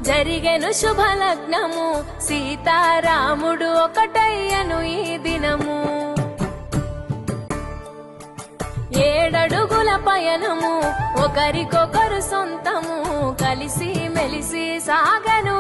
జరిగెను శుభలగ్నము సీతారాముడు ఒకటయ్యను ఈ దినము 7 అడుగుల పయనము ఒకరికొకరు సొంతము కలిసి మెలిసి సాగను